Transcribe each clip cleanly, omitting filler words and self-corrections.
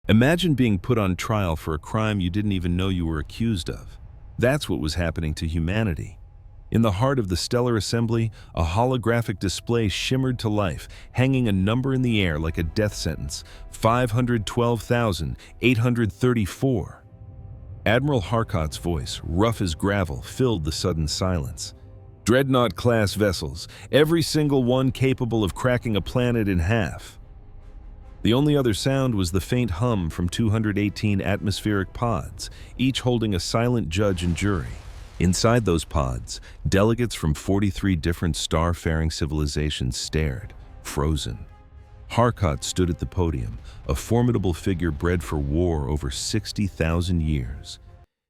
Imagine being put on trial for a crime you didn't even know you were accused of. That's what was happening to humanity. In the heart of the stellar assembly, a holographic display shimmered to life, hanging a number in the air like a death sentence: 512,834. Admiral Harcourt's voice, rough as gravel, filled the sudden silence. Dreadnought-class vessels, every single one capable of cracking a planet in half. The only other sound was the faint hum from 218 atmospheric pods, each holding a silent judge and jury. Inside those pods, delegates from 43 different star-faring civilizations stared, frozen. Harcourt stood at the podium, a formidable figure bred for war over 60,000 years.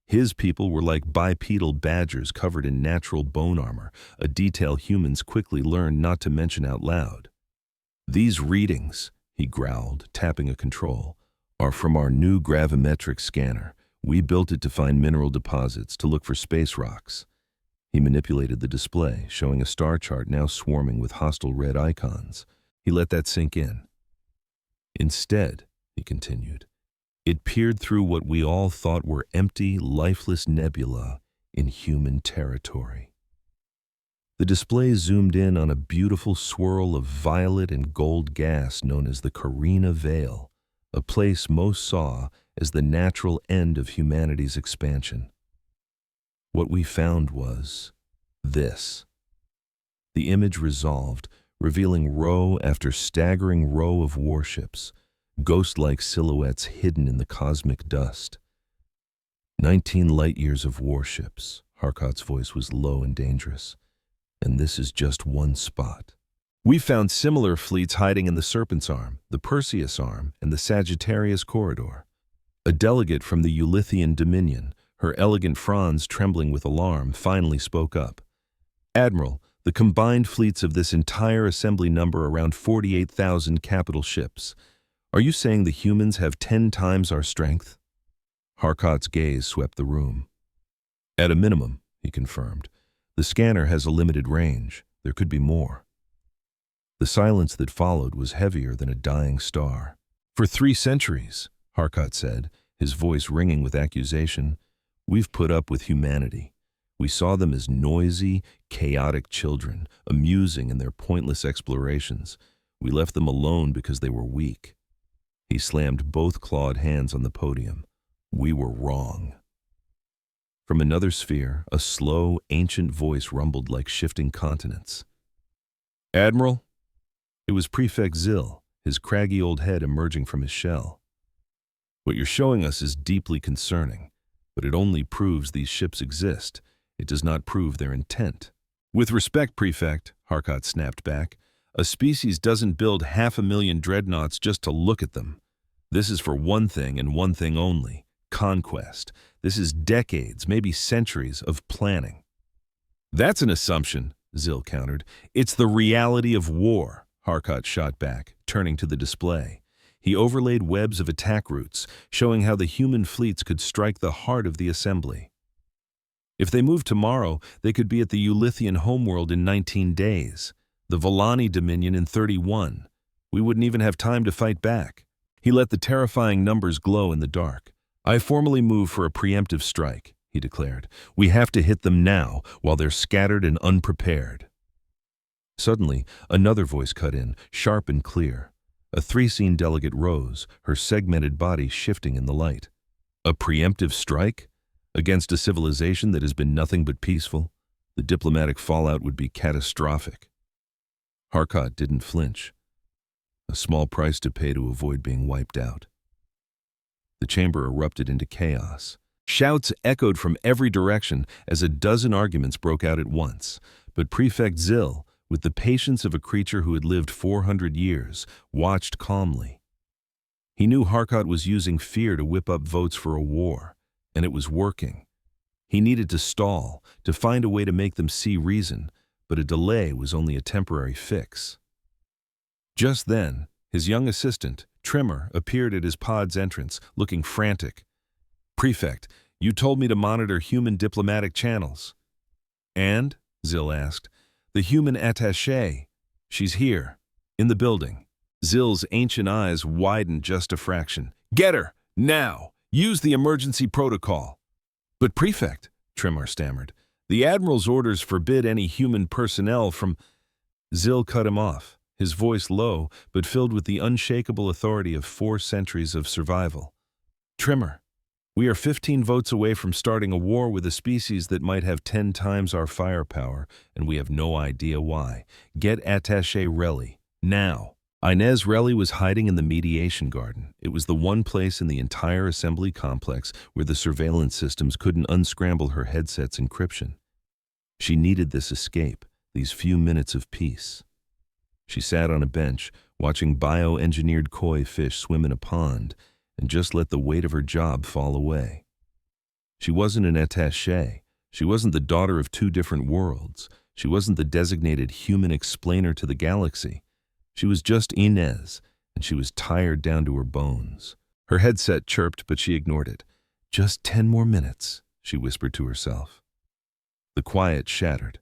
His people were like bipedal badgers covered in natural bone armor, a detail humans quickly learned not to mention out loud. "These readings," he growled, tapping a control, "are from our new gravimetric scanner. We built it to find mineral deposits, to look for space rocks." He manipulated the display, showing a star chart now swarming with hostile red icons. He let that sink in. "Instead," he continued, "it peered through what we all thought were empty, lifeless nebula in human territory." The display zoomed in on a beautiful swirl of violet and gold gas known as the Carina Veil, a place most saw as the natural end of humanity's expansion. What we found was this. The image resolved, revealing row after staggering row of warships, ghost-like silhouettes hidden in the cosmic dust. 19 light-years of warships. Harcourt's voice was low and dangerous. And this is just one spot. We found similar fleets hiding in the Serpent's Arm, the Perseus Arm, and the Sagittarius Corridor. A delegate from the Ulithian Dominion, her elegant fronds trembling with alarm, finally spoke up. "Admiral, the combined fleets of this entire assembly number around 48,000 capital ships. Are you saying the humans have 10 times our strength?" Harcourt's gaze swept the room. "At a minimum," he confirmed. "The scanner has a limited range. There could be more." The silence that followed was heavier than a dying star. "For 3 centuries, Harcourt said, his voice ringing with accusation, "we've put up with humanity. We saw them as noisy, chaotic children, amusing in their pointless explorations. We left them alone because they were weak." He slammed both clawed hands on the podium. "We were wrong." From another sphere, a slow, ancient voice rumbled like shifting continents. "Admiral?" It was Prefect Zill, his craggy old head emerging from his shell. "What you're showing us is deeply concerning, but it only proves these ships exist. It does not prove their intent." "With respect, Prefect," Harcourt snapped back, "a species doesn't build 500,000 dreadnoughts just to look at them. This is for one thing and one thing only: conquest. This is decades, maybe centuries, of planning." "That's an assumption," Zill countered. "It's the reality of war," Harcourt shot back, turning to the display. He overlaid webs of attack routes, showing how the human fleets could strike the heart of the assembly. If they moved tomorrow, they could be at the Ulithian homeworld in 19 days, the Volani Dominion in 31. We wouldn't even have time to fight back. He let the terrifying numbers glow in the dark. "I formally move for a preemptive strike," he declared. "We have to hit them now, while they're scattered and unprepared." Suddenly, another voice cut in, sharp and clear. A three-scene delegate rose, her segmented body shifting in the light. "A preemptive strike? Against a civilization that has been nothing but peaceful? The diplomatic fallout would be catastrophic." Harcourt didn't flinch. A small price to pay to avoid being wiped out. The chamber erupted into chaos. Shouts echoed from every direction as a dozen arguments broke out at once. But Prefect Zill, with the patience of a creature who had lived 400 years, watched calmly. He knew Harcourt was using fear to whip up votes for a war, and it was working. He needed to stall, to find a way to make them see reason, but a delay was only a temporary fix. Just then, his young assistant, Trimmer, appeared at his pod's entrance, looking frantic. "Prefect, you told me to monitor human diplomatic channels." "And?" Zill asked. "The human attaché. She's here, in the building." Zill's ancient eyes widened just a fraction. Get her, now! Use the emergency protocol. But Prefect, Trimar stammered, the Admiral's orders forbid any human personnel from... Zil cut him off, his voice low, but filled with the unshakable authority of 4 centuries of survival. Trimmer, we are 15 votes away from starting a war with a species that might have 10 times our firepower, and we have no idea why. Get Attaché Relly, now. Inez Relly was hiding in the mediation garden. It was the one place in the entire assembly complex where the surveillance systems couldn't unscramble her headset's encryption. She needed this escape, these few minutes of peace. She sat on a bench, watching bioengineered koi fish swim in a pond, and just let the weight of her job fall away. She wasn't an attaché. She wasn't the daughter of 2 different worlds. She wasn't the designated human explainer to the galaxy. She was just Inez, and she was tired down to her bones. Her headset chirped, but she ignored it. Just 10 more minutes, she whispered to herself. The quiet shattered.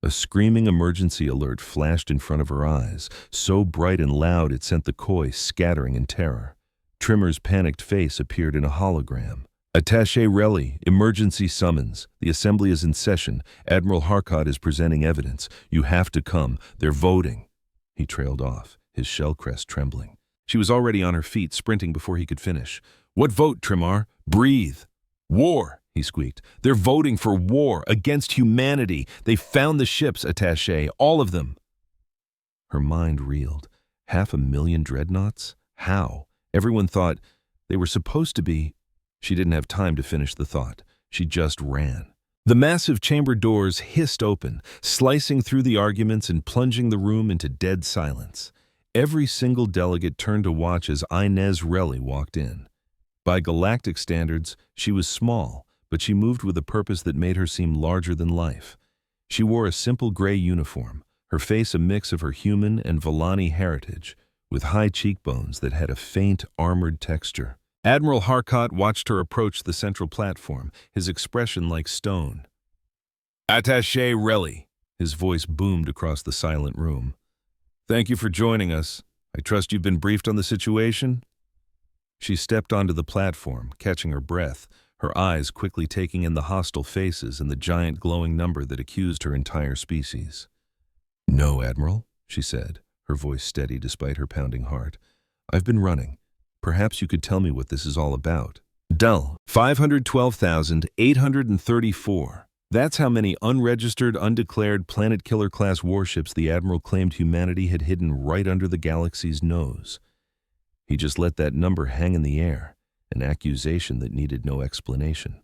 A screaming emergency alert flashed in front of her eyes, so bright and loud it sent the koi scattering in terror. Trimmer's panicked face appeared in a hologram. Attaché Relly, emergency summons. The assembly is in session. Admiral Harkott is presenting evidence. You have to come. They're voting. He trailed off, his shell crest trembling. She was already on her feet, sprinting before he could finish. What vote, Trimar? Breathe. War, he squeaked. They're voting for war against humanity. They found the ships, Attaché, all of them. Her mind reeled. 500,000 dreadnoughts? How? Everyone thought they were supposed to be. She didn't have time to finish the thought. She just ran. The massive chamber doors hissed open, slicing through the arguments and plunging the room into dead silence. Every single delegate turned to watch as Inez Relly walked in. By galactic standards, she was small, but she moved with a purpose that made her seem larger than life. She wore a simple gray uniform, her face a mix of her human and Volani heritage, with high cheekbones that had a faint, armored texture. Admiral Harkott watched her approach the central platform, his expression like stone. Attaché Relly, his voice boomed across the silent room. Thank you for joining us. I trust you've been briefed on the situation? She stepped onto the platform, catching her breath, her eyes quickly taking in the hostile faces and the giant glowing number that accused her entire species. No, Admiral, she said, her voice steady despite her pounding heart. I've been running. Perhaps you could tell me what this is all about. Dull. 512,834. That's how many unregistered, undeclared Planet Killer-class warships the Admiral claimed humanity had hidden right under the galaxy's nose. He just let that number hang in the air, an accusation that needed no explanation.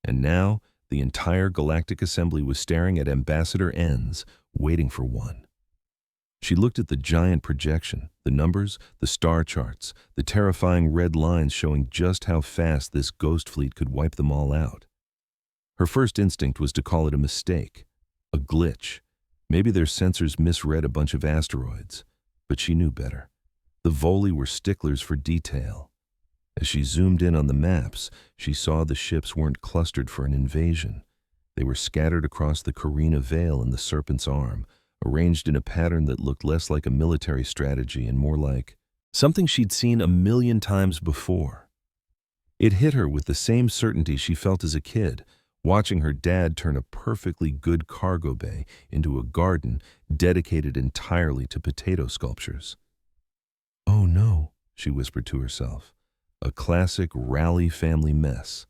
And now, the entire Galactic Assembly was staring at Ambassador N's, waiting for one. She looked at the giant projection, the numbers, the star charts, the terrifying red lines showing just how fast this ghost fleet could wipe them all out. Her first instinct was to call it a mistake, a glitch. Maybe their sensors misread a bunch of asteroids, but she knew better. The Voli were sticklers for detail. As she zoomed in on the maps, she saw the ships weren't clustered for an invasion. They were scattered across the Carina Veil and the Serpent's Arm, arranged in a pattern that looked less like a military strategy and more like something she'd seen 1,000,000 times before. It hit her with the same certainty she felt as a kid, watching her dad turn a perfectly good cargo bay into a garden dedicated entirely to potato sculptures. Oh no, she whispered to herself. A classic Raleigh family mess.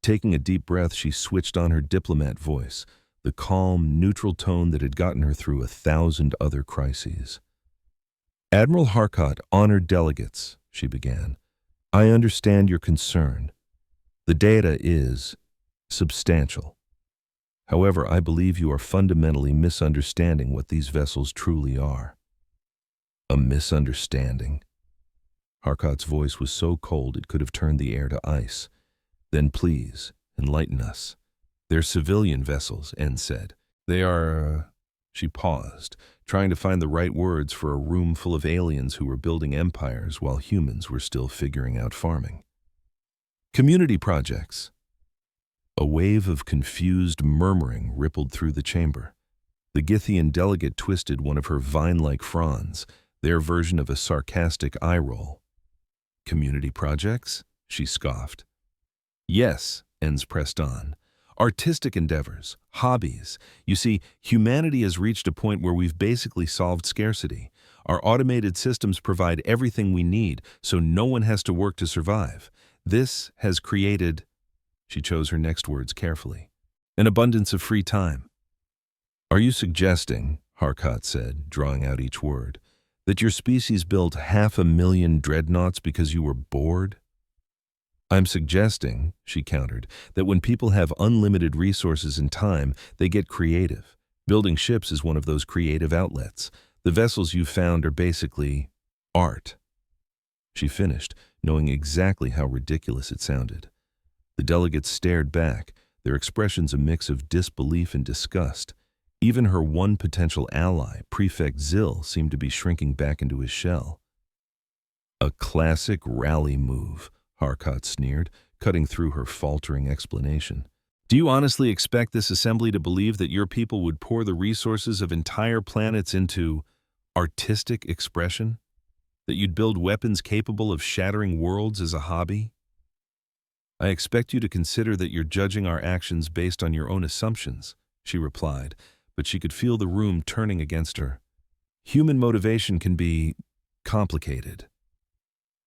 Taking a deep breath, she switched on her diplomat voice, the calm, neutral tone that had gotten her through 1,000 other crises. Admiral Harkott, honored delegates, she began. I understand your concern. The data is substantial. However, I believe you are fundamentally misunderstanding what these vessels truly are. A misunderstanding? Harkott's voice was so cold it could have turned the air to ice. Then please, enlighten us. They're civilian vessels, N said. They are... She paused, trying to find the right words for a room full of aliens who were building empires while humans were still figuring out farming. Community projects. A wave of confused murmuring rippled through the chamber. The Githian delegate twisted one of her vine-like fronds, their version of a sarcastic eye roll. Community projects? She scoffed. Yes, Enns pressed on. Artistic endeavors, hobbies. You see, humanity has reached a point where we've basically solved scarcity. Our automated systems provide everything we need, so no one has to work to survive. This has created, she chose her next words carefully, an abundance of free time. Are you suggesting, Harkat said, drawing out each word, that your species built 500,000 dreadnoughts because you were bored? I'm suggesting, she countered, that when people have unlimited resources and time, they get creative. Building ships is one of those creative outlets. The vessels you've found are basically art. She finished, knowing exactly how ridiculous it sounded. The delegates stared back, their expressions a mix of disbelief and disgust. Even her one potential ally, Prefect Zill, seemed to be shrinking back into his shell. A classic rally move, Harkat sneered, cutting through her faltering explanation. Do you honestly expect this assembly to believe that your people would pour the resources of entire planets into artistic expression? That you'd build weapons capable of shattering worlds as a hobby? I expect you to consider that you're judging our actions based on your own assumptions, she replied, but she could feel the room turning against her. Human motivation can be complicated.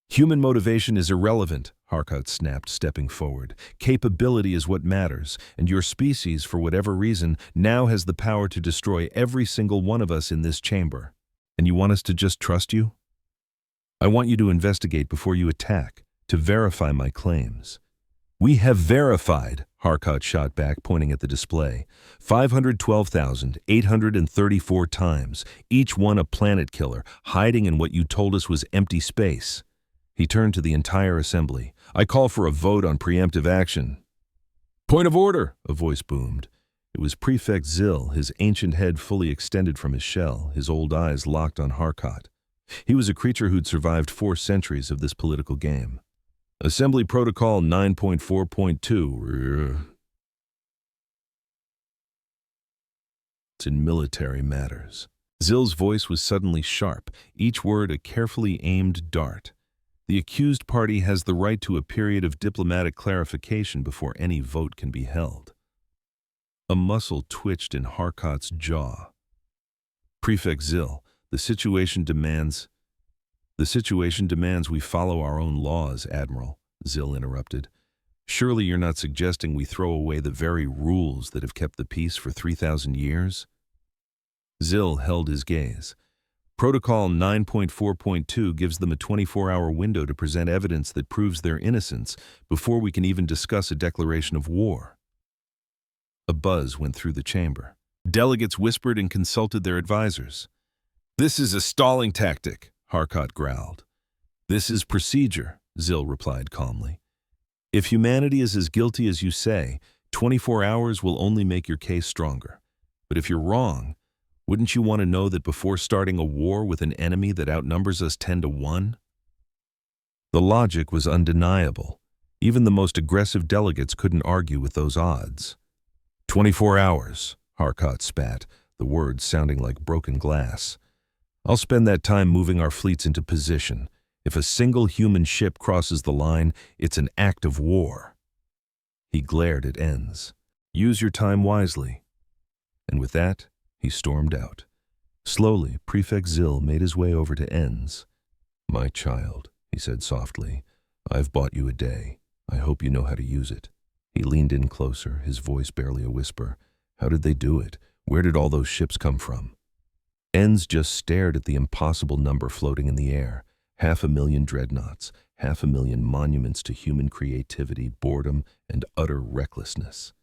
Human motivation is irrelevant, Harkat snapped, stepping forward. Capability is what matters, and your species, for whatever reason, now has the power to destroy every single one of us in this chamber. And you want us to just trust you? I want you to investigate before you attack, to verify my claims. We have verified, Harkat shot back, pointing at the display. 512,834 times, each one a planet killer, hiding in what you told us was empty space. He turned to the entire assembly. I call for a vote on preemptive action. Point of order, a voice boomed. It was Prefect Zill, his ancient head fully extended from his shell, his old eyes locked on Harkat. He was a creature who'd survived 4 centuries of this political game. Assembly Protocol 9.4.2. It's in military matters. Zill's voice was suddenly sharp, each word a carefully aimed dart. The accused party has the right to a period of diplomatic clarification before any vote can be held. A muscle twitched in Harkat's jaw. Prefect Zill, the situation demands we follow our own laws, Admiral, Zill interrupted. Surely you're not suggesting we throw away the very rules that have kept the peace for 3,000 years? Zill held his gaze. Protocol 9.4.2 gives them a 24-hour window to present evidence that proves their innocence before we can even discuss a declaration of war. A buzz went through the chamber. Delegates whispered and consulted their advisors. This is a stalling tactic, Harkat growled. This is procedure, Zill replied calmly. If humanity is as guilty as you say, 24 hours will only make your case stronger. But if you're wrong, wouldn't you want to know that before starting a war with an enemy that outnumbers us 10-1? The logic was undeniable. Even the most aggressive delegates couldn't argue with those odds. 24 hours, Harkat spat, the words sounding like broken glass. I'll spend that time moving our fleets into position. If a single human ship crosses the line, it's an act of war. He glared at Enns. Use your time wisely. And with that, he stormed out. Slowly, Prefect Zill made his way over to Enns. My child, he said softly, I've bought you a day. I hope you know how to use it. He leaned in closer, his voice barely a whisper. How did they do it? Where did all those ships come from? Enns just stared at the impossible number floating in the air. 500,000 dreadnoughts, 500,000 monuments to human creativity, boredom, and utter recklessness.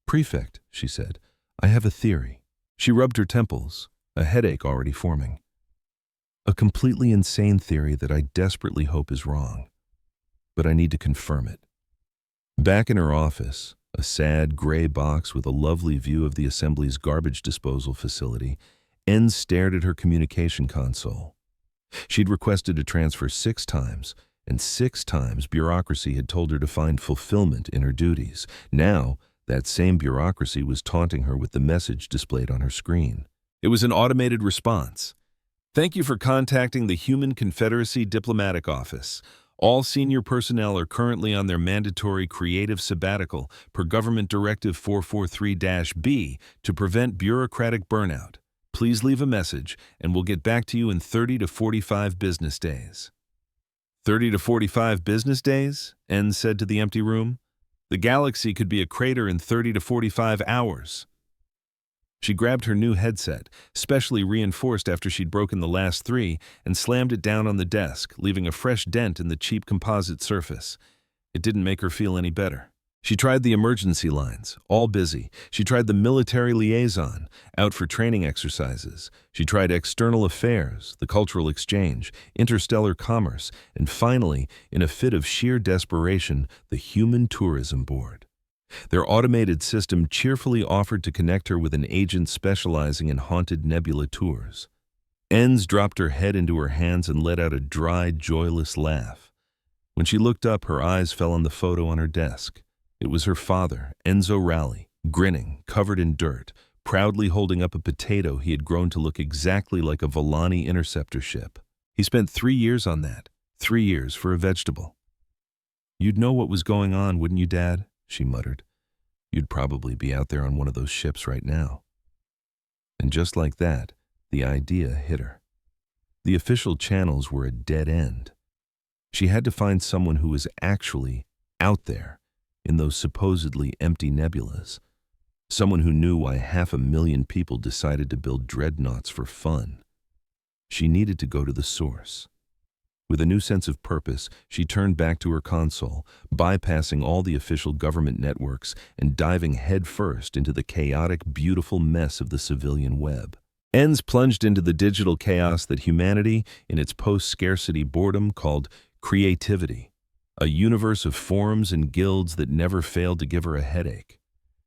Prefect, she said, I have a theory. She rubbed her temples, a headache already forming. A completely insane theory that I desperately hope is wrong. But I need to confirm it. Back in her office, a sad gray box with a lovely view of the Assembly's garbage disposal facility, Enns stared at her communication console. She'd requested a transfer 6 times, and 6 times bureaucracy had told her to find fulfillment in her duties. Now, that same bureaucracy was taunting her with the message displayed on her screen. It was an automated response. Thank you for contacting the Human Confederacy Diplomatic Office. All senior personnel are currently on their mandatory creative sabbatical per Government Directive 443-B to prevent bureaucratic burnout. Please leave a message, and we'll get back to you in 30 to 45 business days. 30 to 45 business days? N said to the empty room. The galaxy could be a crater in 30 to 45 hours. She grabbed her new headset, specially reinforced after she'd broken the last 3, and slammed it down on the desk, leaving a fresh dent in the cheap composite surface. It didn't make her feel any better. She tried the emergency lines, all busy. She tried the military liaison, out for training exercises. She tried external affairs, the cultural exchange, interstellar commerce, and finally, in a fit of sheer desperation, the Human Tourism Board. Their automated system cheerfully offered to connect her with an agent specializing in haunted nebula tours. Enz dropped her head into her hands and let out a dry, joyless laugh. When she looked up, her eyes fell on the photo on her desk. It was her father, Enzo Raleigh, grinning, covered in dirt, proudly holding up a potato he had grown to look exactly like a Volani interceptor ship. He spent 3 years on that. 3 years for a vegetable. "You'd know what was going on, wouldn't you, Dad?" she muttered. "You'd probably be out there on one of those ships right now." And just like that, the idea hit her. The official channels were a dead end. She had to find someone who was actually out there in those supposedly empty nebulas. Someone who knew why 500,000 people decided to build dreadnoughts for fun. She needed to go to the source. With a new sense of purpose, she turned back to her console, bypassing all the official government networks and diving headfirst into the chaotic, beautiful mess of the civilian web. Enz plunged into the digital chaos that humanity, in its post-scarcity boredom, called creativity, a universe of forums and guilds that never failed to give her a headache.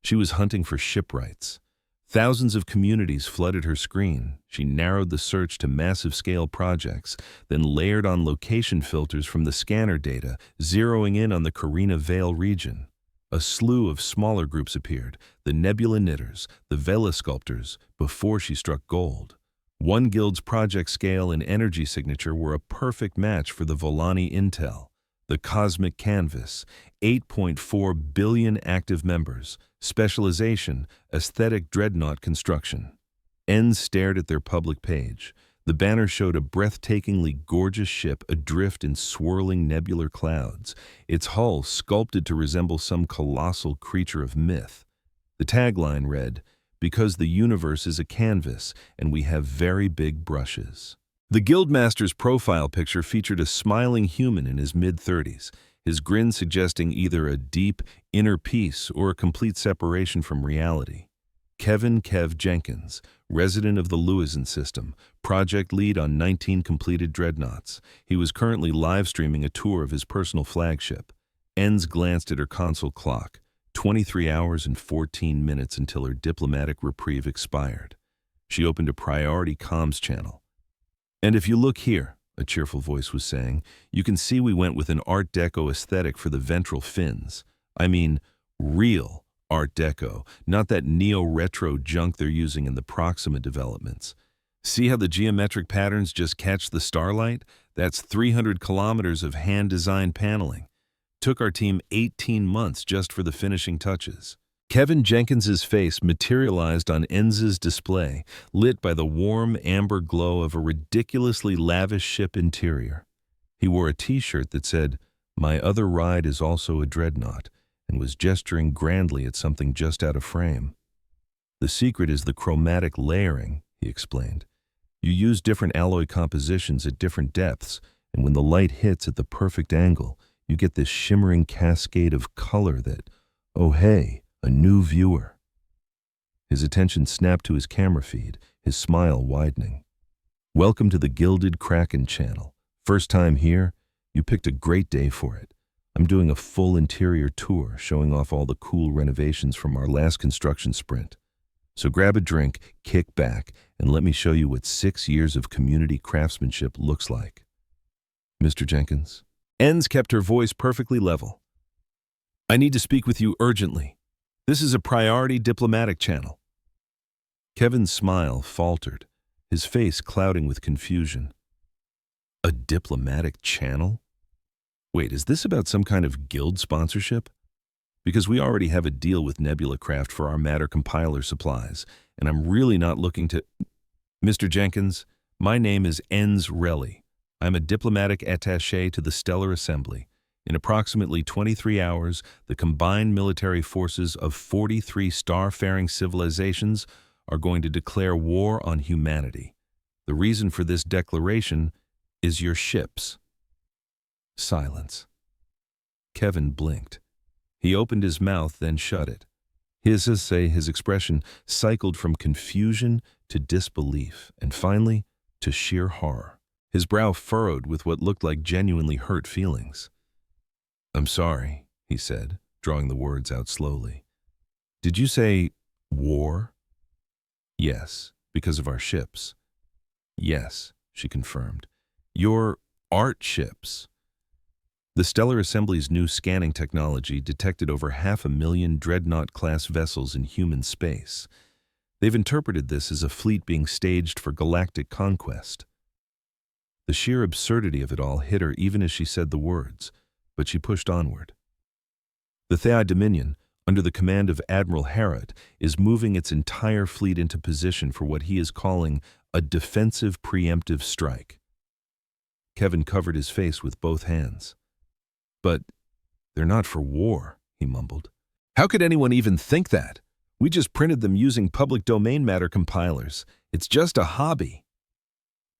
She was hunting for shipwrights. Thousands of communities flooded her screen. She narrowed the search to massive-scale projects, then layered on location filters from the scanner data, zeroing in on the Carina Vale region. A slew of smaller groups appeared, the Nebula Knitters, the Vela Sculptors, before she struck gold. One guild's project scale and energy signature were a perfect match for the Volani intel. The Cosmic Canvas, 8.4 billion active members, specialization, aesthetic dreadnought construction. Enz stared at their public page. The banner showed a breathtakingly gorgeous ship adrift in swirling nebular clouds, its hull sculpted to resemble some colossal creature of myth. The tagline read, "Because the universe is a canvas and we have very big brushes." The Guildmaster's profile picture featured a smiling human in his mid-30s, his grin suggesting either a deep, inner peace or a complete separation from reality. Kevin "Kev" Jenkins, resident of the Lewison system, project lead on 19 completed dreadnoughts. He was currently live-streaming a tour of his personal flagship. Enz glanced at her console clock, 23 hours and 14 minutes until her diplomatic reprieve expired. She opened a priority comms channel. "And if you look here," a cheerful voice was saying, "you can see we went with an Art Deco aesthetic for the ventral fins. I mean, real Art Deco, not that neo-retro junk they're using in the Proxima developments. See how the geometric patterns just catch the starlight? That's 300 kilometers of hand-designed paneling. Took our team 18 months just for the finishing touches." Kevin Jenkins's face materialized on Enz's display, lit by the warm amber glow of a ridiculously lavish ship interior. He wore a t-shirt that said, "My other ride is also a dreadnought," and was gesturing grandly at something just out of frame. "The secret is the chromatic layering," he explained. "You use different alloy compositions at different depths, and when the light hits at the perfect angle, you get this shimmering cascade of color that, oh hey, a new viewer." His attention snapped to his camera feed, his smile widening. "Welcome to the Gilded Kraken channel. First time here? You picked a great day for it. I'm doing a full interior tour, showing off all the cool renovations from our last construction sprint. So grab a drink, kick back, and let me show you what 6 years of community craftsmanship looks like." "Mr. Jenkins?" Enz kept her voice perfectly level. "I need to speak with you urgently. This is a priority diplomatic channel." Kevin's smile faltered. his face clouding with confusion. A diplomatic channel? Wait, is this about some kind of guild sponsorship? Because we already have a deal with Nebula Craft for our matter compiler supplies, and I'm really not looking to— Mr. Jenkins, my name is Enz Relly. I'm a diplomatic attaché to the Stellar Assembly. In approximately 23 hours, the combined military forces of 43 star-faring civilizations are going to declare war on humanity. The reason for this declaration is your ships. Silence. Kevin blinked. He opened his mouth, then shut it. His expression cycled from confusion to disbelief, and finally to sheer horror. His brow furrowed with what looked like genuinely hurt feelings. "I'm sorry," he said, drawing the words out slowly. "Did you say war?" "Yes, because of our ships." "Yes," she confirmed. "Your art ships." The Stellar Assembly's new scanning technology detected over 500,000 Dreadnought-class vessels in human space. They've interpreted this as a fleet being staged for galactic conquest. The sheer absurdity of it all hit her even as she said the words, but she pushed onward. The Theai Dominion, under the command of Admiral Harrod, is moving its entire fleet into position for what he is calling a defensive preemptive strike. Kevin covered his face with both hands. "But they're not for war," he mumbled. "How could anyone even think that? We just printed them using public domain matter compilers. It's just a hobby."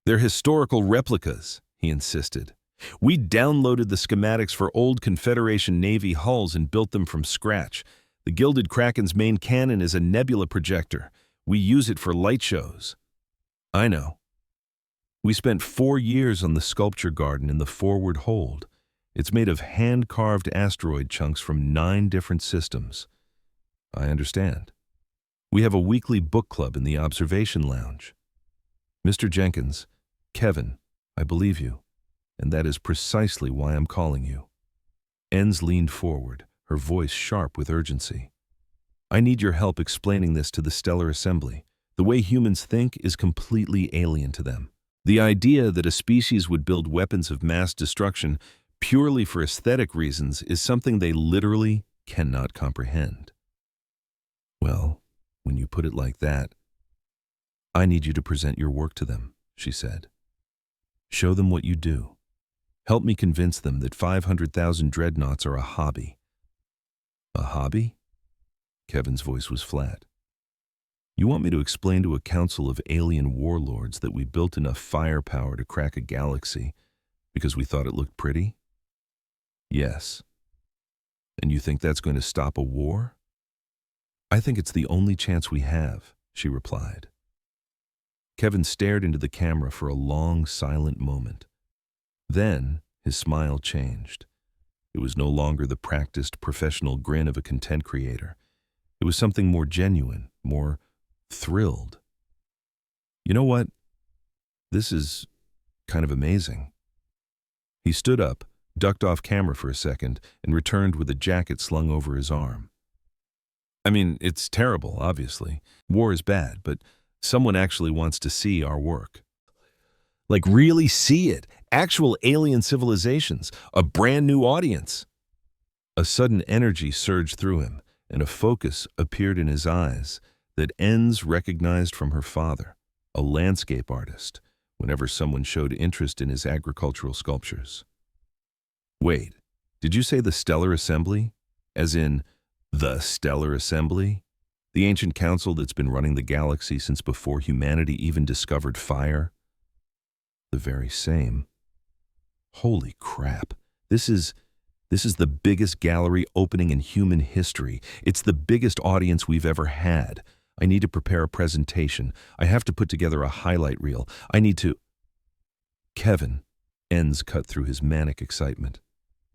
"They're historical replicas," he insisted. "We downloaded the schematics for old Confederation Navy hulls and built them from scratch. The Gilded Kraken's main cannon is a nebula projector. We use it for light shows." "I know. We spent 4 years on the sculpture garden in the forward hold. It's made of hand-carved asteroid chunks from 9 different systems." "I understand. We have a weekly book club in the observation lounge." "Mr. Jenkins, Kevin, I believe you, and that is precisely why I'm calling you." Enz leaned forward, her voice sharp with urgency. "I need your help explaining this to the Stellar Assembly. The way humans think is completely alien to them. The idea that a species would build weapons of mass destruction purely for aesthetic reasons is something they literally cannot comprehend." "Well, when you put it like that, I need you to present your work to them," she said. "Show them what you do. Help me convince them that 500,000 dreadnoughts are a hobby." "A hobby?" Kevin's voice was flat. "You want me to explain to a council of alien warlords that we built enough firepower to crack a galaxy because we thought it looked pretty?" "Yes." "And you think that's going to stop a war?" "I think it's the only chance we have," she replied. Kevin stared into the camera for a long, silent moment. Then his smile changed. It was no longer the practiced, professional grin of a content creator. It was something more genuine, more thrilled. "You know what? This is kind of amazing." He stood up, ducked off camera for a second, and returned with a jacket slung over his arm. "I mean, it's terrible, obviously. War is bad, but someone actually wants to see our work. Like, really see it. Actual alien civilizations. A brand new audience." A sudden energy surged through him, and a focus appeared in his eyes that Enz recognized from her father, a landscape artist, whenever someone showed interest in his agricultural sculptures. "Wait, did you say the Stellar Assembly? As in, the Stellar Assembly? The ancient council that's been running the galaxy since before humanity even discovered fire?" "The very same." "Holy crap. This is the biggest gallery opening in human history. It's the biggest audience we've ever had. I need to prepare a presentation. I have to put together a highlight reel. I need to—" "Kevin," Enz cut through his manic excitement.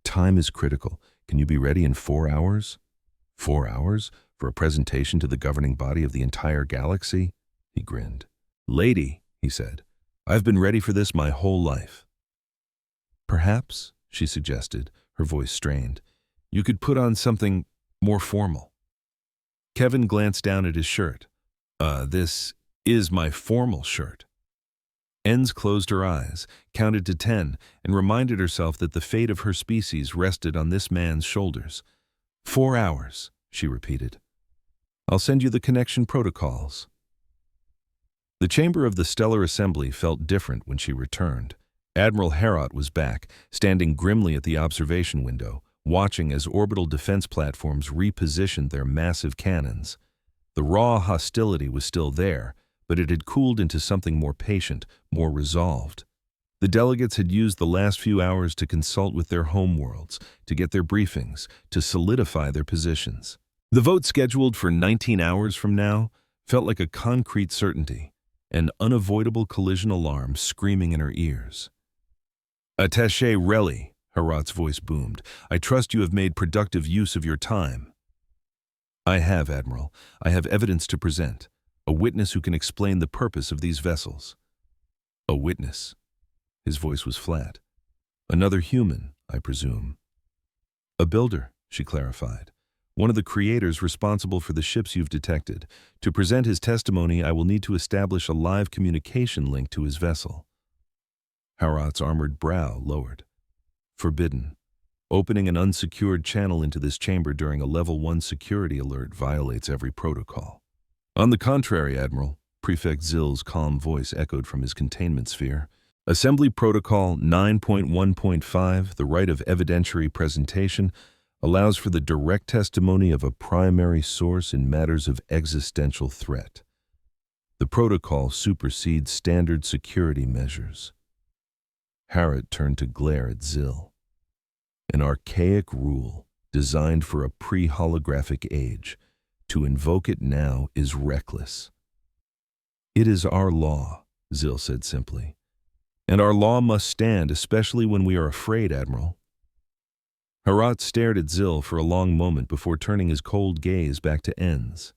"Time is critical. Can you be ready in 4 hours?" 4 hours? For a presentation to the governing body of the entire galaxy? He grinned. "Lady," he said, "I've been ready for this my whole life." "Perhaps," she suggested, her voice strained, "you could put on something more formal." Kevin glanced down at his shirt. This is my formal shirt." Enz closed her eyes, counted to 10, and reminded herself that the fate of her species rested on this man's shoulders. 4 hours, she repeated. I'll send you the connection protocols. The chamber of the Stellar Assembly felt different when she returned. Admiral Herot was back, standing grimly at the observation window, watching as orbital defense platforms repositioned their massive cannons. The raw hostility was still there, but it had cooled into something more patient, more resolved. The delegates had used the last few hours to consult with their homeworlds, to get their briefings, to solidify their positions. The vote scheduled for 19 hours from now felt like a concrete certainty, an unavoidable collision alarm screaming in her ears. Attaché Relly, Herot's voice boomed. I trust you have made productive use of your time. I have, Admiral. I have evidence to present. A witness who can explain the purpose of these vessels. A witness. His voice was flat. Another human, I presume. A builder, she clarified. One of the creators responsible for the ships you've detected. To present his testimony, I will need to establish a live communication link to his vessel. Herot's armored brow lowered. Forbidden. Opening an unsecured channel into this chamber during a Level 1 security alert violates every protocol. On the contrary, Admiral, Prefect Zill's calm voice echoed from his containment sphere. Assembly Protocol 9.1.5, the right of evidentiary presentation, allows for the direct testimony of a primary source in matters of existential threat. The protocol supersedes standard security measures. Herot turned to glare at Zill. An archaic rule designed for a pre-holographic age. To invoke it now is reckless. It is our law, Zill said simply. And our law must stand, especially when we are afraid, Admiral. Herot stared at Zill for a long moment before turning his cold gaze back to Enz.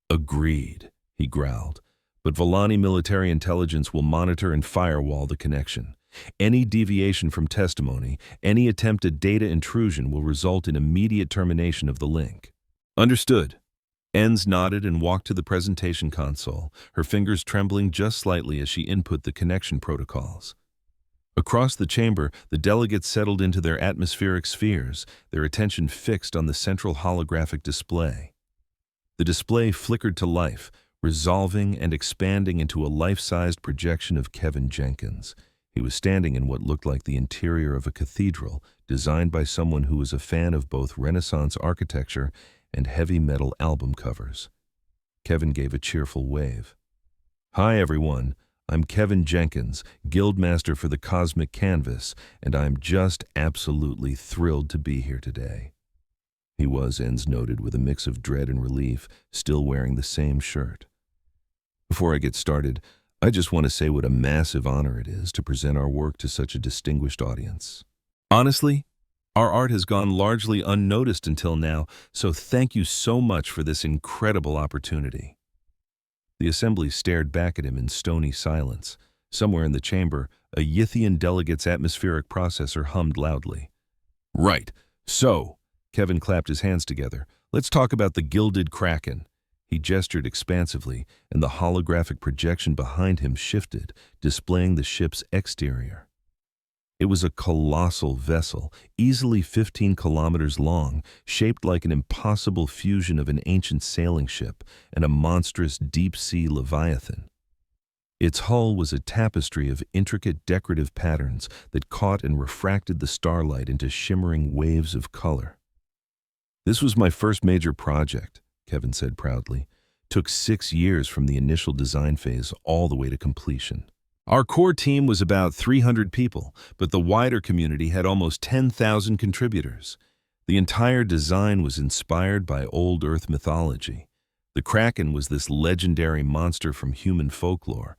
Agreed, he growled, but Volani military intelligence will monitor and firewall the connection. Any deviation from testimony, any attempted data intrusion will result in immediate termination of the link. Understood. Enz nodded and walked to the presentation console, her fingers trembling just slightly as she input the connection protocols. Across the chamber, the delegates settled into their atmospheric spheres, their attention fixed on the central holographic display. The display flickered to life, resolving and expanding into a life-sized projection of Kevin Jenkins. He was standing in what looked like the interior of a cathedral, designed by someone who was a fan of both Renaissance architecture and heavy metal album covers. Kevin gave a cheerful wave. Hi, everyone. I'm Kevin Jenkins, Guildmaster for the Cosmic Canvas, and I'm just absolutely thrilled to be here today. He was, Enz noted, with a mix of dread and relief, still wearing the same shirt. Before I get started, I just want to say what a massive honor it is to present our work to such a distinguished audience. Honestly, our art has gone largely unnoticed until now, so thank you so much for this incredible opportunity. The assembly stared back at him in stony silence. Somewhere in the chamber, a Yithian delegate's atmospheric processor hummed loudly. Right, so, Kevin clapped his hands together, let's talk about the Gilded Kraken. He gestured expansively, and the holographic projection behind him shifted, displaying the ship's exterior. It was a colossal vessel, easily 15 kilometers long, shaped like an impossible fusion of an ancient sailing ship and a monstrous deep-sea leviathan. Its hull was a tapestry of intricate decorative patterns that caught and refracted the starlight into shimmering waves of color. This was my first major project, Kevin said proudly. Took 6 years from the initial design phase all the way to completion. Our core team was about 300 people, but the wider community had almost 10,000 contributors. The entire design was inspired by old Earth mythology. The Kraken was this legendary monster from human folklore,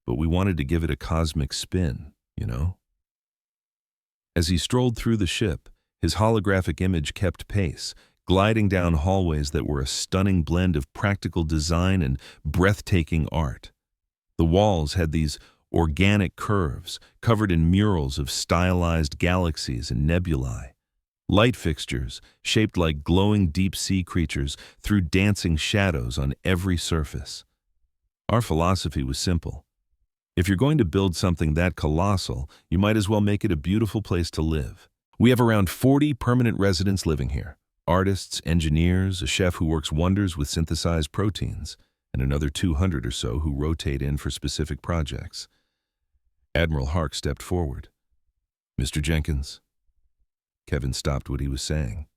but we wanted to give it a cosmic spin, you know? As he strolled through the ship, his holographic image kept pace, gliding down hallways that were a stunning blend of practical design and breathtaking art. The walls had these organic curves, covered in murals of stylized galaxies and nebulae. Light fixtures, shaped like glowing deep-sea creatures, threw dancing shadows on every surface. Our philosophy was simple. If you're going to build something that colossal, you might as well make it a beautiful place to live. We have around 40 permanent residents living here. Artists, engineers, a chef who works wonders with synthesized proteins, and another 200 or so who rotate in for specific projects. Admiral Hark stepped forward. "Mr. Jenkins." Kevin stopped what he was saying.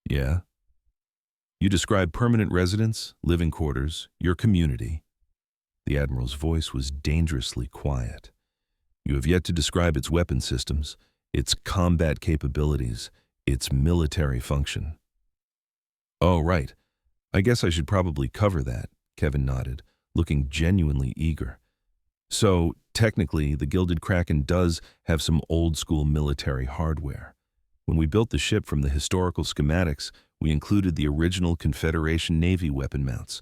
"Yeah?" "You describe permanent residence, living quarters, your community." The Admiral's voice was dangerously quiet. "You have yet to describe its weapon systems, its combat capabilities, its military function." "Oh, right. I guess I should probably cover that," Kevin nodded, looking genuinely eager. "So, technically, the Gilded Kraken does have some old-school military hardware. When we built the ship from the historical schematics, we included the original Confederation Navy weapon mounts,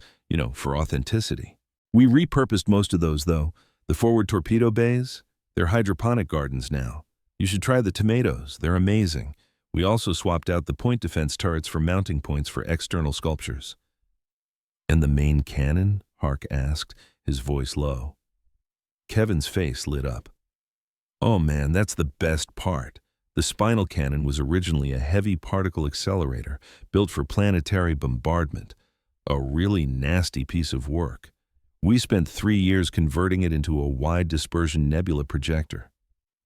for authenticity. We repurposed most of those, though. The forward torpedo bays, they're hydroponic gardens now. You should try the tomatoes, they're amazing. We also swapped out the point defense turrets for mounting points for external sculptures." "And the main cannon?" Hark asked, his voice low. Kevin's face lit up. "Oh man, that's the best part. The spinal cannon was originally a heavy particle accelerator built for planetary bombardment. A really nasty piece of work. We spent 3 years converting it into a wide dispersion nebula projector.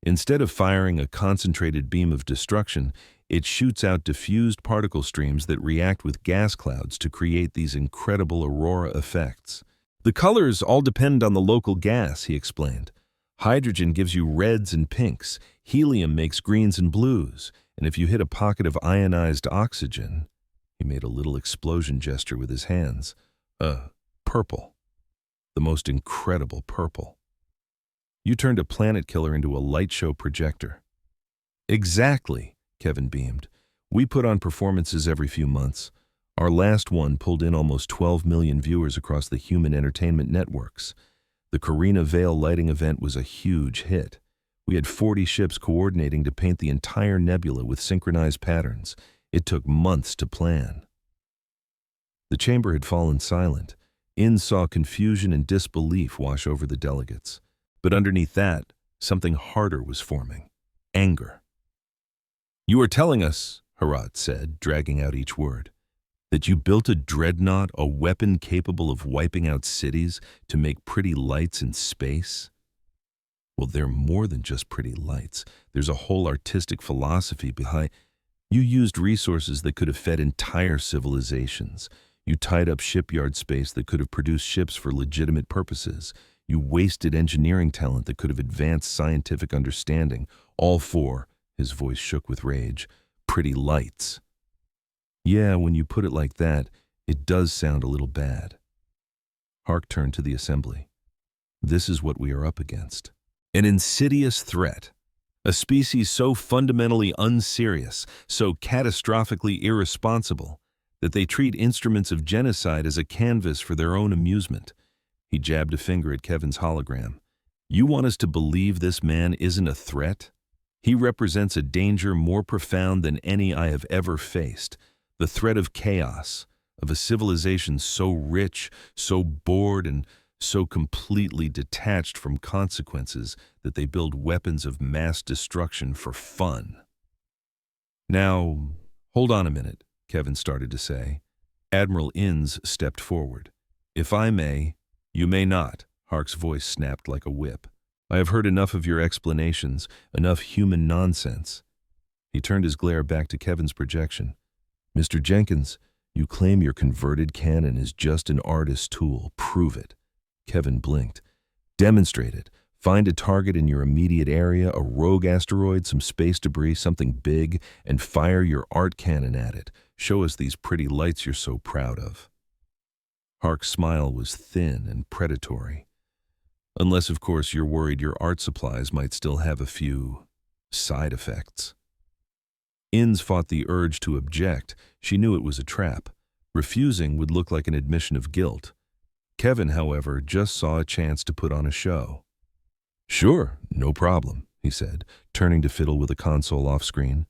Instead of firing a concentrated beam of destruction, it shoots out diffused particle streams that react with gas clouds to create these incredible aurora effects. The colors all depend on the local gas," he explained. "Hydrogen gives you reds and pinks, helium makes greens and blues, and if you hit a pocket of ionized oxygen," he made a little explosion gesture with his hands, "purple. The most incredible purple. You turned a planet killer into a light show projector." "Exactly," Kevin beamed. "We put on performances every few months. Our last one pulled in almost 12 million viewers across the human entertainment networks. The Carina Vale lighting event was a huge hit. We had 40 ships coordinating to paint the entire nebula with synchronized patterns. It took months to plan." The chamber had fallen silent. In saw confusion and disbelief wash over the delegates. But underneath that, something harder was forming. Anger. "You are telling us," Herat said, dragging out each word, "that you built a dreadnought, a weapon capable of wiping out cities to make pretty lights in space?" "Well, they're more than just pretty lights. There's a whole artistic philosophy behind. You used resources that could have fed entire civilizations. You tied up shipyard space that could have produced ships for legitimate purposes. You wasted engineering talent that could have advanced scientific understanding, all for," his voice shook with rage, "pretty lights." "Yeah, when you put it like that, it does sound a little bad." Hark turned to the assembly. "This is what we are up against. An insidious threat. A species so fundamentally unserious, so catastrophically irresponsible, that they treat instruments of genocide as a canvas for their own amusement." He jabbed a finger at Kevin's hologram. "You want us to believe this man isn't a threat? He represents a danger more profound than any I have ever faced. The threat of chaos, of a civilization so rich, so bored, and so completely detached from consequences that they build weapons of mass destruction for fun." "Now, hold on a minute," Kevin started to say. Admiral Innes stepped forward. "If I may—" "You may not," Hark's voice snapped like a whip. "I have heard enough of your explanations, enough human nonsense." He turned his glare back to Kevin's projection. "Mr. Jenkins, you claim your converted cannon is just an artist's tool. Prove it." Kevin blinked. "Demonstrate it. Find a target in your immediate area, a rogue asteroid, some space debris, something big, and fire your art cannon at it. Show us these pretty lights you're so proud of." Hark's smile was thin and predatory. "Unless, of course, you're worried your art supplies might still have a few side effects." Innes fought the urge to object. She knew it was a trap. Refusing would look like an admission of guilt. Kevin, however, just saw a chance to put on a show. "Sure, no problem," he said, turning to fiddle with a console off-screen.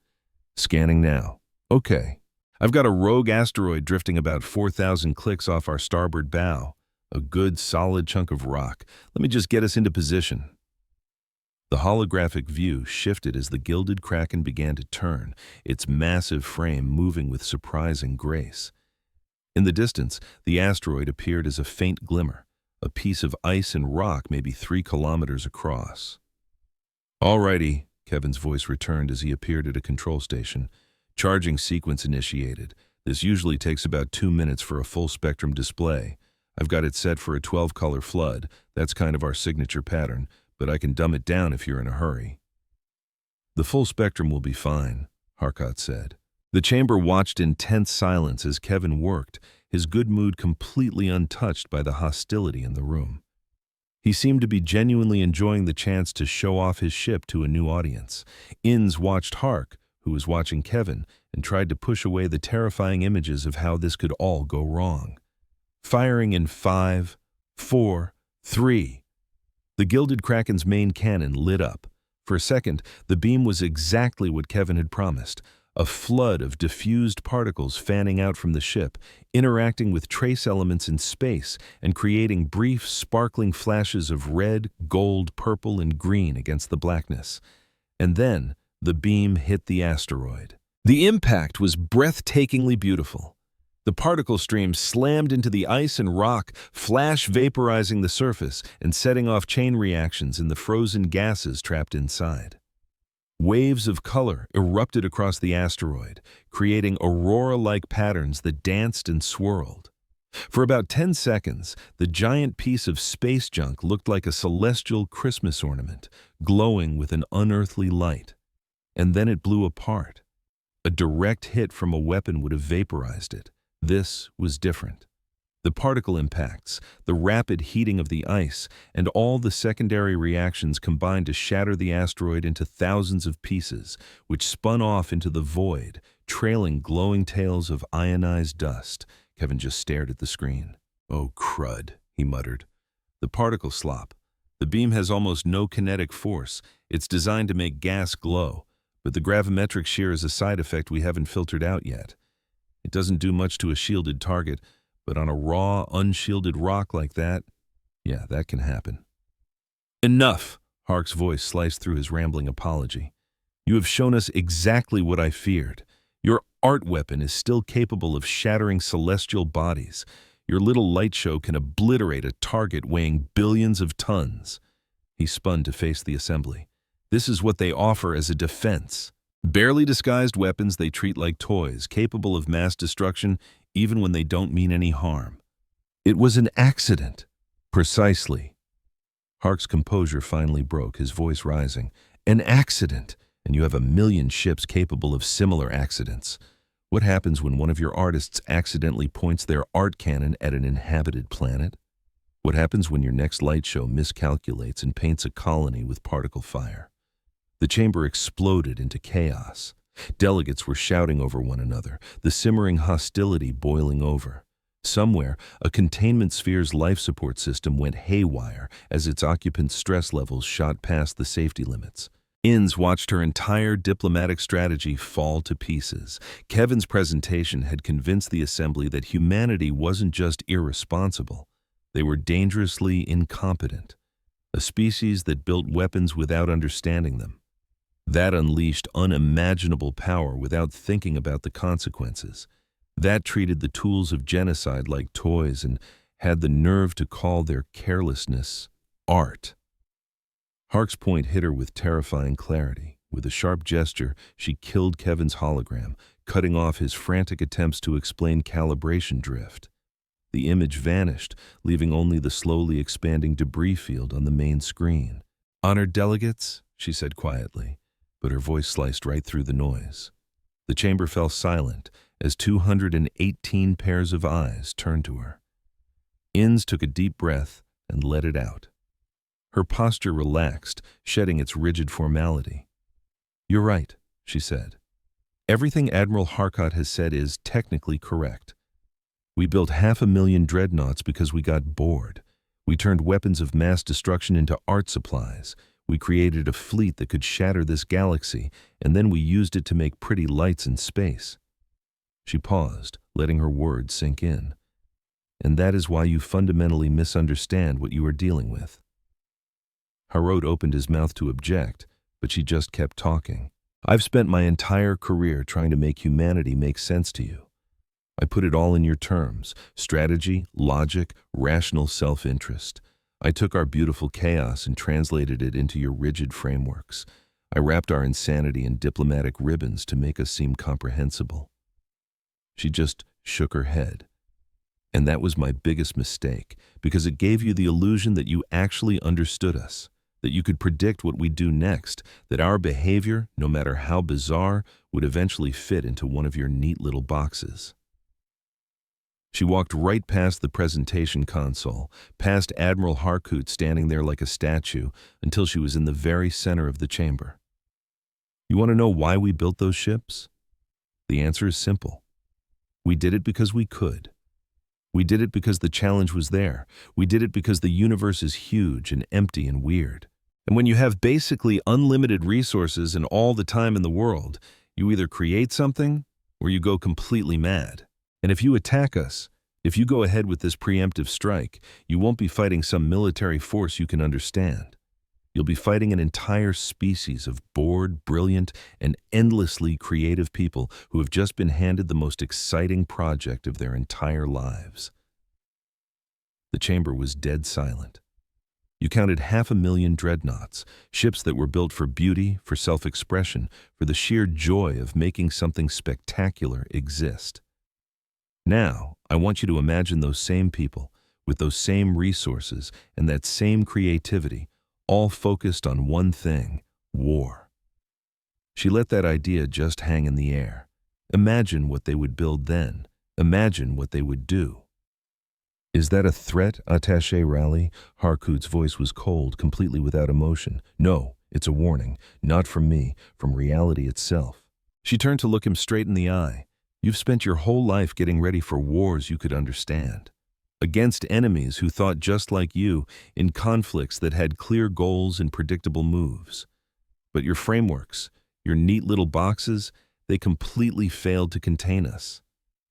"Scanning now. Okay. I've got a rogue asteroid drifting about 4,000 clicks off our starboard bow. A good, solid chunk of rock. Let me just get us into position. The holographic view shifted as the gilded kraken began to turn, its massive frame moving with surprising grace. In the distance, the asteroid appeared as a faint glimmer, a piece of ice and rock maybe 3 kilometers across. "Alrighty," Kevin's voice returned as he appeared at a control station. "Charging sequence initiated. This usually takes about 2 minutes for a full-spectrum display. I've got it set for a 12-color flood. That's kind of our signature pattern, but I can dumb it down if you're in a hurry." "The full spectrum will be fine," Harkot said. The chamber watched in tense silence as Kevin worked, his good mood completely untouched by the hostility in the room. He seemed to be genuinely enjoying the chance to show off his ship to a new audience. Inns watched Hark, who was watching Kevin, and tried to push away the terrifying images of how this could all go wrong. Firing in 5, 4, 3. The Gilded Kraken's main cannon lit up. For a second, the beam was exactly what Kevin had promised, a flood of diffused particles fanning out from the ship, interacting with trace elements in space and creating brief, sparkling flashes of red, gold, purple, and green against the blackness. And then, the beam hit the asteroid. The impact was breathtakingly beautiful. The particle stream slammed into the ice and rock, flash vaporizing the surface and setting off chain reactions in the frozen gases trapped inside. Waves of color erupted across the asteroid, creating aurora-like patterns that danced and swirled. For about 10 seconds, the giant piece of space junk looked like a celestial Christmas ornament, glowing with an unearthly light. And then it blew apart. A direct hit from a weapon would have vaporized it. This was different. The particle impacts, the rapid heating of the ice, and all the secondary reactions combined to shatter the asteroid into thousands of pieces, which spun off into the void, trailing glowing tails of ionized dust. Kevin just stared at the screen. "Oh, crud," he muttered. "The particle slop. The beam has almost no kinetic force. It's designed to make gas glow, but the gravimetric shear is a side effect we haven't filtered out yet. It doesn't do much to a shielded target, but on a raw, unshielded rock like that, yeah, that can happen." "Enough!" Hark's voice sliced through his rambling apology. "You have shown us exactly what I feared. Your art weapon is still capable of shattering celestial bodies. Your little light show can obliterate a target weighing billions of tons." He spun to face the assembly. "This is what they offer as a defense. Barely disguised weapons they treat like toys, capable of mass destruction even when they don't mean any harm." "It was an accident." "Precisely." Hark's composure finally broke, his voice rising. "An accident, and you have a million ships capable of similar accidents. What happens when one of your artists accidentally points their art cannon at an inhabited planet? What happens when your next light show miscalculates and paints a colony with particle fire?" The chamber exploded into chaos. Delegates were shouting over one another, the simmering hostility boiling over. Somewhere, a containment sphere's life support system went haywire as its occupants' stress levels shot past the safety limits. Inns watched her entire diplomatic strategy fall to pieces. Kevin's presentation had convinced the assembly that humanity wasn't just irresponsible. They were dangerously incompetent. A species that built weapons without understanding them. That unleashed unimaginable power without thinking about the consequences. That treated the tools of genocide like toys and had the nerve to call their carelessness art. Hark's point hit her with terrifying clarity. With a sharp gesture, she killed Kevin's hologram, cutting off his frantic attempts to explain calibration drift. The image vanished, leaving only the slowly expanding debris field on the main screen. "Honored delegates," she said quietly, but her voice sliced right through the noise. The chamber fell silent as 218 pairs of eyes turned to her. Inns took a deep breath and let it out. Her posture relaxed, shedding its rigid formality. "You're right," she said. "Everything Admiral Harkot has said is technically correct. We built 500,000 dreadnoughts because we got bored. We turned weapons of mass destruction into art supplies. We created a fleet that could shatter this galaxy, and then we used it to make pretty lights in space." She paused, letting her words sink in. And that is why you fundamentally misunderstand what you are dealing with. Harrod opened his mouth to object, but she just kept talking. I've spent my entire career trying to make humanity make sense to you. I put it all in your terms: strategy, logic, rational self-interest. I took our beautiful chaos and translated it into your rigid frameworks. I wrapped our insanity in diplomatic ribbons to make us seem comprehensible. She just shook her head. And that was my biggest mistake, because it gave you the illusion that you actually understood us, that you could predict what we'd do next, that our behavior, no matter how bizarre, would eventually fit into one of your neat little boxes. She walked right past the presentation console, past Admiral Harcourt standing there like a statue, until she was in the very center of the chamber. You want to know why we built those ships? The answer is simple. We did it because we could. We did it because the challenge was there. We did it because the universe is huge and empty and weird. And when you have basically unlimited resources and all the time in the world, you either create something or you go completely mad. And if you attack us, if you go ahead with this preemptive strike, you won't be fighting some military force you can understand. You'll be fighting an entire species of bored, brilliant, and endlessly creative people who have just been handed the most exciting project of their entire lives. The chamber was dead silent. You counted 500,000 dreadnoughts, ships that were built for beauty, for self-expression, for the sheer joy of making something spectacular exist. Now, I want you to imagine those same people, with those same resources and that same creativity, all focused on one thing: war. She let that idea just hang in the air. Imagine what they would build then. Imagine what they would do. Is that a threat, Attaché Raleigh? Harcourt's voice was cold, completely without emotion. No, it's a warning. Not from me, from reality itself. She turned to look him straight in the eye. You've spent your whole life getting ready for wars you could understand, against enemies who thought just like you, in conflicts that had clear goals and predictable moves. But your frameworks, your neat little boxes, they completely failed to contain us.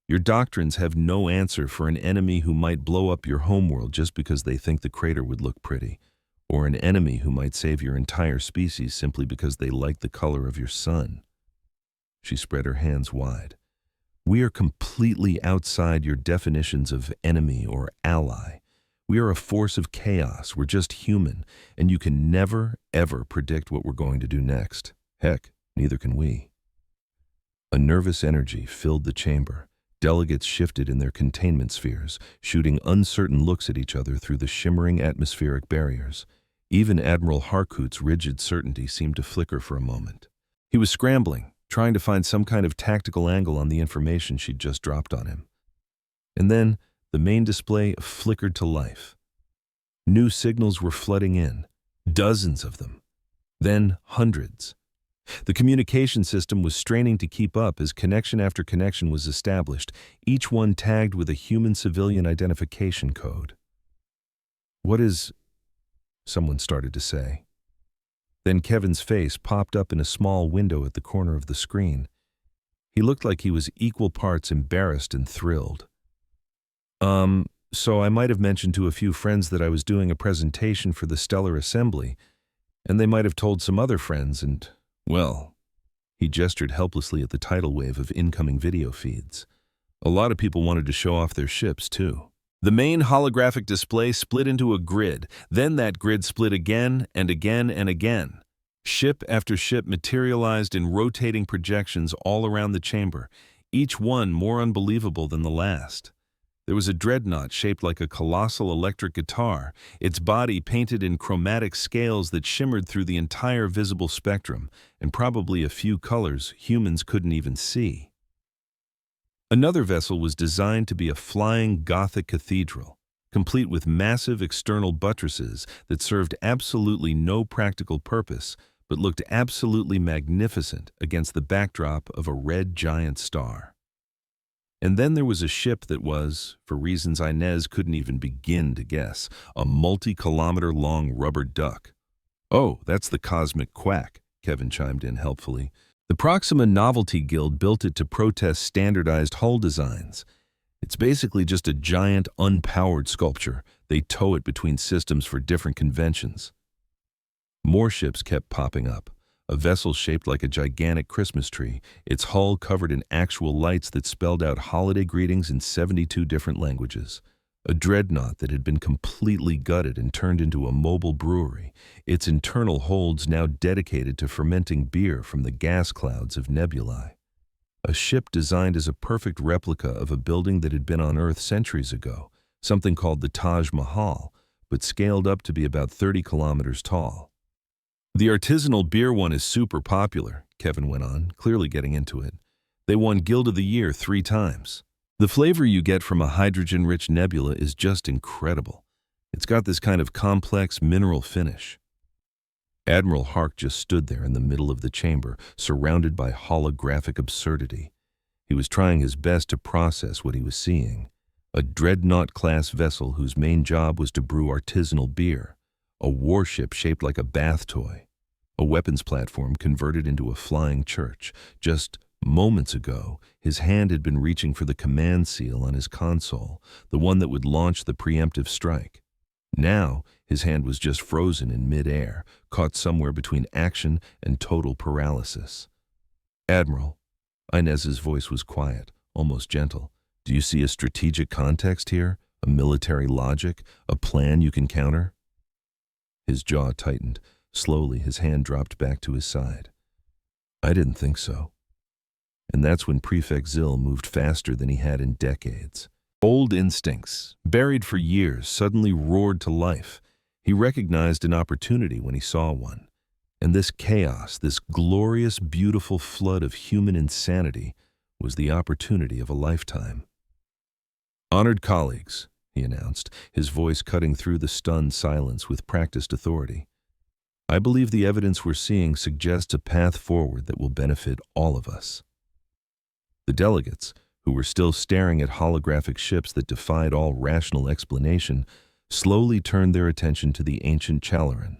Your doctrines have no answer for an enemy who might blow up your homeworld just because they think the crater would look pretty, or an enemy who might save your entire species simply because they like the color of your sun. She spread her hands wide. We are completely outside your definitions of enemy or ally. We are a force of chaos. We're just human, and you can never, ever predict what we're going to do next. Heck, neither can we. A nervous energy filled the chamber. Delegates shifted in their containment spheres, shooting uncertain looks at each other through the shimmering atmospheric barriers. Even Admiral Harcourt's rigid certainty seemed to flicker for a moment. He was scrambling, trying to find some kind of tactical angle on the information she'd just dropped on him. And then the main display flickered to life. New signals were flooding in, dozens of them, then hundreds. The communication system was straining to keep up as connection after connection was established, each one tagged with a human civilian identification code. What is... someone started to say. Then Kevin's face popped up in a small window at the corner of the screen. He looked like he was equal parts embarrassed and thrilled. So I might have mentioned to a few friends that I was doing a presentation for the Stellar Assembly, and they might have told some other friends, and, well, he gestured helplessly at the tidal wave of incoming video feeds. A lot of people wanted to show off their ships, too. The main holographic display split into a grid, then that grid split again and again and again. Ship after ship materialized in rotating projections all around the chamber, each one more unbelievable than the last. There was a dreadnought shaped like a colossal electric guitar, its body painted in chromatic scales that shimmered through the entire visible spectrum, and probably a few colors humans couldn't even see. Another vessel was designed to be a flying Gothic cathedral, complete with massive external buttresses that served absolutely no practical purpose, but looked absolutely magnificent against the backdrop of a red giant star. And then there was a ship that was, for reasons Inez couldn't even begin to guess, a multi-kilometer-long rubber duck. Oh, that's the Cosmic Quack, Kevin chimed in helpfully. The Proxima Novelty Guild built it to protest standardized hull designs. It's basically just a giant, unpowered sculpture. They tow it between systems for different conventions. More ships kept popping up. A vessel shaped like a gigantic Christmas tree, its hull covered in actual lights that spelled out holiday greetings in 72 different languages. A dreadnought that had been completely gutted and turned into a mobile brewery, its internal holds now dedicated to fermenting beer from the gas clouds of nebulae. A ship designed as a perfect replica of a building that had been on Earth centuries ago, something called the Taj Mahal, but scaled up to be about 30 kilometers tall. The artisanal beer one is super popular, Kevin went on, clearly getting into it. They won Guild of the Year 3 times. The flavor you get from a hydrogen-rich nebula is just incredible. It's got this kind of complex mineral finish. Admiral Hark just stood there in the middle of the chamber, surrounded by holographic absurdity. He was trying his best to process what he was seeing. A Dreadnought-class vessel whose main job was to brew artisanal beer. A warship shaped like a bath toy. A weapons platform converted into a flying church. Just moments ago, his hand had been reaching for the command seal on his console, the one that would launch the preemptive strike. Now, his hand was just frozen in mid-air, caught somewhere between action and total paralysis. "Admiral," Inez's voice was quiet, almost gentle. "Do you see a strategic context here? A military logic? A plan you can counter?" His jaw tightened. Slowly, his hand dropped back to his side. "I didn't think so." And that's when Prefect Zill moved faster than he had in decades. Old instincts, buried for years, suddenly roared to life. He recognized an opportunity when he saw one. And this chaos, this glorious, beautiful flood of human insanity, was the opportunity of a lifetime. "Honored colleagues," he announced, his voice cutting through the stunned silence with practiced authority. "I believe the evidence we're seeing suggests a path forward that will benefit all of us." The delegates, who were still staring at holographic ships that defied all rational explanation, slowly turned their attention to the ancient Chalaran.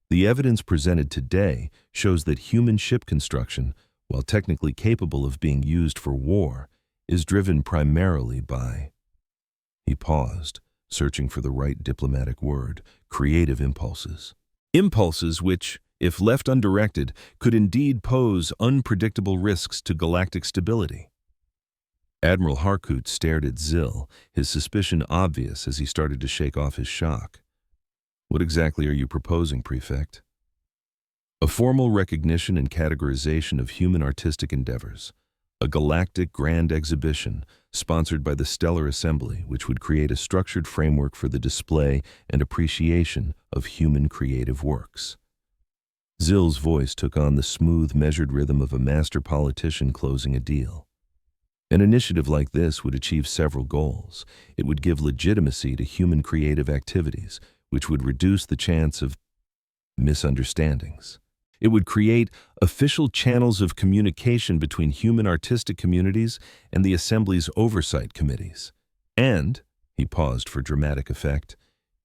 The evidence presented today shows that human ship construction, while technically capable of being used for war, is driven primarily by— He paused, searching for the right diplomatic word— creative impulses. Impulses which, if left undirected, could indeed pose unpredictable risks to galactic stability. Admiral Harcourt stared at Zill, his suspicion obvious as he started to shake off his shock. "What exactly are you proposing, Prefect?" "A formal recognition and categorization of human artistic endeavors. A galactic grand exhibition sponsored by the Stellar Assembly, which would create a structured framework for the display and appreciation of human creative works." Zill's voice took on the smooth, measured rhythm of a master politician closing a deal. An initiative like this would achieve several goals. It would give legitimacy to human creative activities, which would reduce the chance of misunderstandings. It would create official channels of communication between human artistic communities and the Assembly's oversight committees. And, he paused for dramatic effect,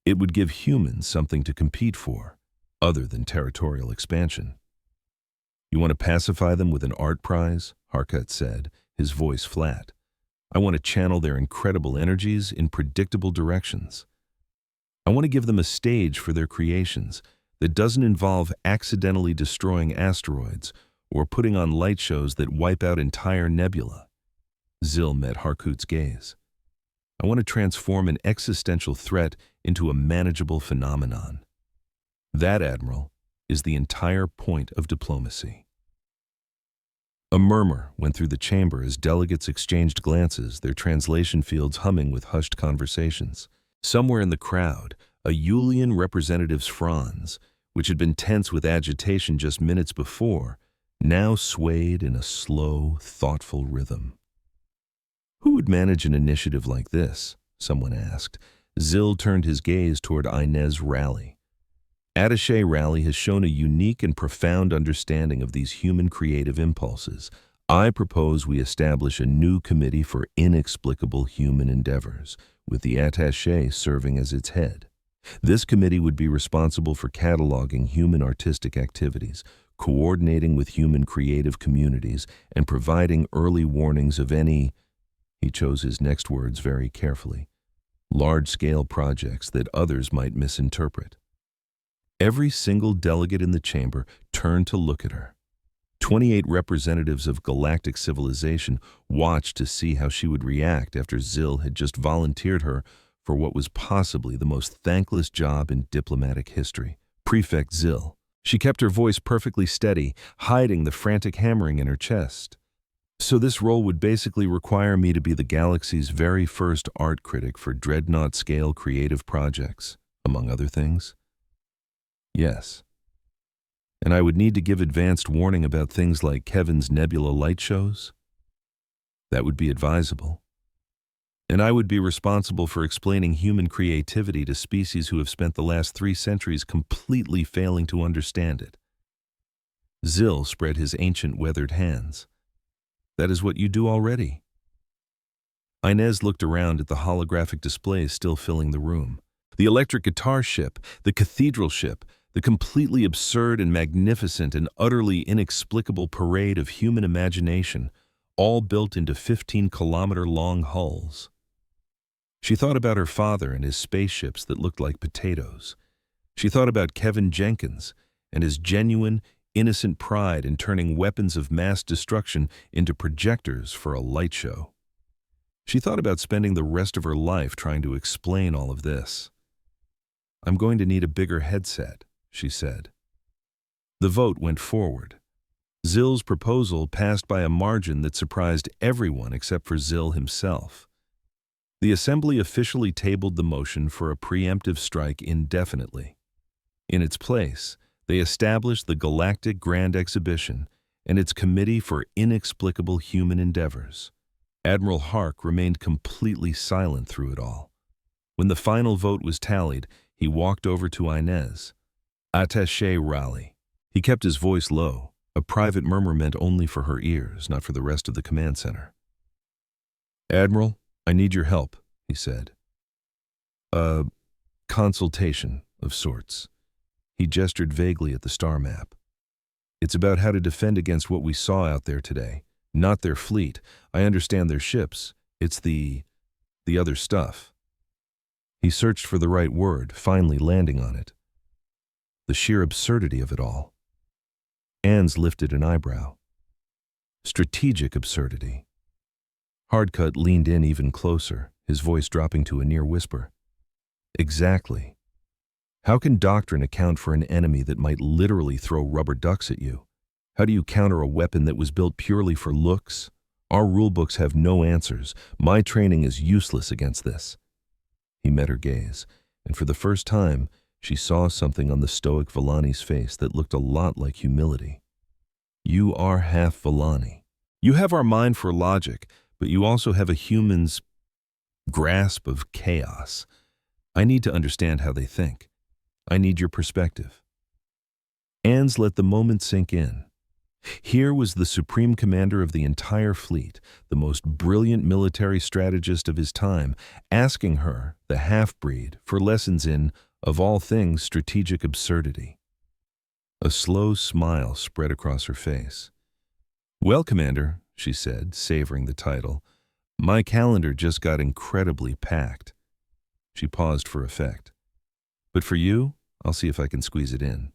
it would give humans something to compete for, other than territorial expansion. "You want to pacify them with an art prize?" Harkat said, his voice flat. "I want to channel their incredible energies in predictable directions. I want to give them a stage for their creations that doesn't involve accidentally destroying asteroids or putting on light shows that wipe out entire nebula." Zill met Harcourt's gaze. "I want to transform an existential threat into a manageable phenomenon. That, Admiral, is the entire point of diplomacy." A murmur went through the chamber as delegates exchanged glances, their translation fields humming with hushed conversations. Somewhere in the crowd, a Yulian representative's fronds, which had been tense with agitation just minutes before, now swayed in a slow, thoughtful rhythm. "Who would manage an initiative like this?" someone asked. Zill turned his gaze toward Inez Raleigh. Attaché Raleigh has shown a unique and profound understanding of these human creative impulses. "I propose we establish a new committee for inexplicable human endeavors, with the attaché serving as its head. This committee would be responsible for cataloging human artistic activities, coordinating with human creative communities, and providing early warnings of any He chose his next words very carefully. Large-scale projects that others might misinterpret. Every single delegate in the chamber turned to look at her. 28 representatives of galactic civilization watched to see how she would react after Zil had just volunteered her for what was possibly the most thankless job in diplomatic history. Prefect Zil. She kept her voice perfectly steady, hiding the frantic hammering in her chest. So this role would basically require me to be the galaxy's very first art critic for Dreadnought-scale creative projects, among other things? Yes. And I would need to give advanced warning about things like Kevin's nebula light shows? That would be advisable. And I would be responsible for explaining human creativity to species who have spent the last 3 centuries completely failing to understand it. Zil spread his ancient weathered hands. That is what you do already. Inez looked around at the holographic displays still filling the room. The electric guitar ship, the cathedral ship, the completely absurd and magnificent and utterly inexplicable parade of human imagination, all built into 15-kilometer-long hulls. She thought about her father and his spaceships that looked like potatoes. She thought about Kevin Jenkins and his genuine, innocent pride in turning weapons of mass destruction into projectors for a light show. She thought about spending the rest of her life trying to explain all of this. "I'm going to need a bigger headset," she said. The vote went forward. Zil's proposal passed by a margin that surprised everyone except for Zil himself. The assembly officially tabled the motion for a preemptive strike indefinitely. In its place, they established the Galactic Grand Exhibition and its Committee for Inexplicable Human Endeavors. Admiral Hark remained completely silent through it all. When the final vote was tallied, he walked over to Inez. "Attaché Raleigh." He kept his voice low, a private murmur meant only for her ears, not for the rest of the command center. "Admiral, I need your help," he said. "A consultation of sorts." He gestured vaguely at the star map. "It's about how to defend against what we saw out there today. Not their fleet. I understand their ships. It's the other stuff." He searched for the right word, finally landing on it. The sheer absurdity of it all. Anne's lifted an eyebrow. Strategic absurdity. Hardcut leaned in even closer, his voice dropping to a near whisper. "Exactly. How can doctrine account for an enemy that might literally throw rubber ducks at you? How do you counter a weapon that was built purely for looks? Our rulebooks have no answers. My training is useless against this." He met her gaze, and for the first time, she saw something on the stoic Villani's face that looked a lot like humility. "You are half Villani. You have our mind for logic, but you also have a human's grasp of chaos. I need to understand how they think. I need your perspective." Anne's let the moment sink in. Here was the supreme commander of the entire fleet, the most brilliant military strategist of his time, asking her, the half-breed, for lessons in, of all things, strategic absurdity. A slow smile spread across her face. "Well, Commander," she said, savoring the title, "my calendar just got incredibly packed." She paused for effect. "But for you, I'll see if I can squeeze it in."